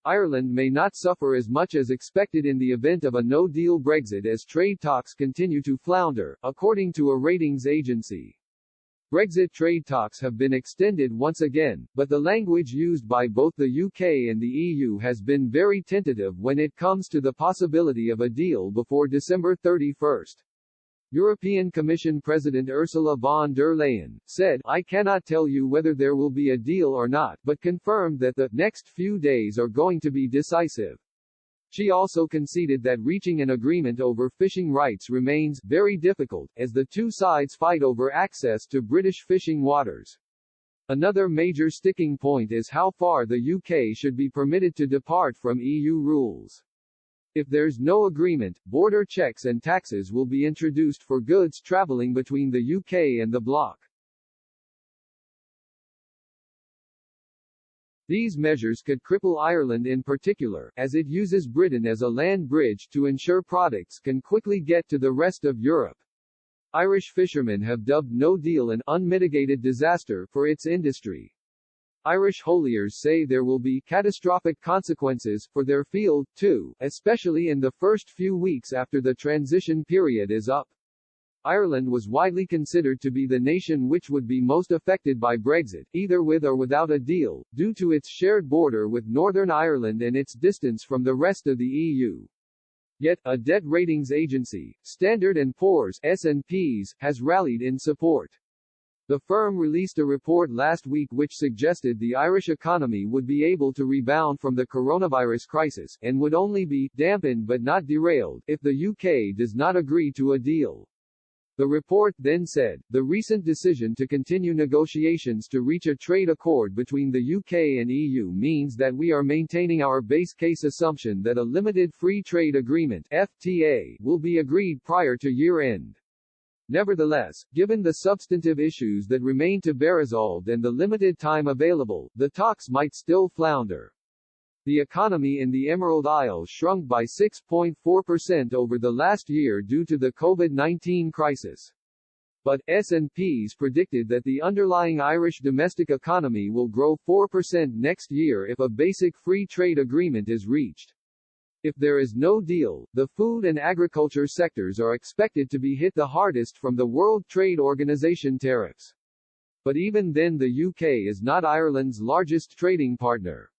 Ireland may not suffer as much as expected in the event of a no-deal Brexit as trade talks continue to flounder, according to a ratings agency. Brexit trade talks have been extended once again, but the language used by both the UK and the EU has been very tentative when it comes to the possibility of a deal before December 31. European Commission President Ursula von der Leyen said, "I cannot tell you whether there will be a deal or not," but confirmed that the next few days are going to be decisive. She also conceded that reaching an agreement over fishing rights remains very difficult, as the two sides fight over access to British fishing waters. Another major sticking point is how far the UK should be permitted to depart from EU rules. If there's no agreement, border checks and taxes will be introduced for goods travelling between the UK and the bloc. These measures could cripple Ireland in particular, as it uses Britain as a land bridge to ensure products can quickly get to the rest of Europe. Irish fishermen have dubbed no deal an unmitigated disaster for its industry. Irish hauliers say there will be catastrophic consequences for their field, too, especially in the first few weeks after the transition period is up. Ireland was widely considered to be the nation which would be most affected by Brexit, either with or without a deal, due to its shared border with Northern Ireland and its distance from the rest of the EU. Yet, a debt ratings agency, Standard & Poor's (S&Ps), has rallied in support. The firm released a report last week which suggested the Irish economy would be able to rebound from the coronavirus crisis, and would only be dampened but not derailed if the UK does not agree to a deal. The report then said, the recent decision to continue negotiations to reach a trade accord between the UK and EU means that we are maintaining our base case assumption that a limited free trade agreement (FTA) will be agreed prior to year-end. Nevertheless, given the substantive issues that remain to be resolved and the limited time available, the talks might still flounder. The economy in the Emerald Isle shrunk by 6.4% over the last year due to the COVID-19 crisis. But S&Ps predicted that the underlying Irish domestic economy will grow 4% next year if a basic free trade agreement is reached. If there is no deal, the food and agriculture sectors are expected to be hit the hardest from the World Trade Organization tariffs. But even then the UK is not Ireland's largest trading partner.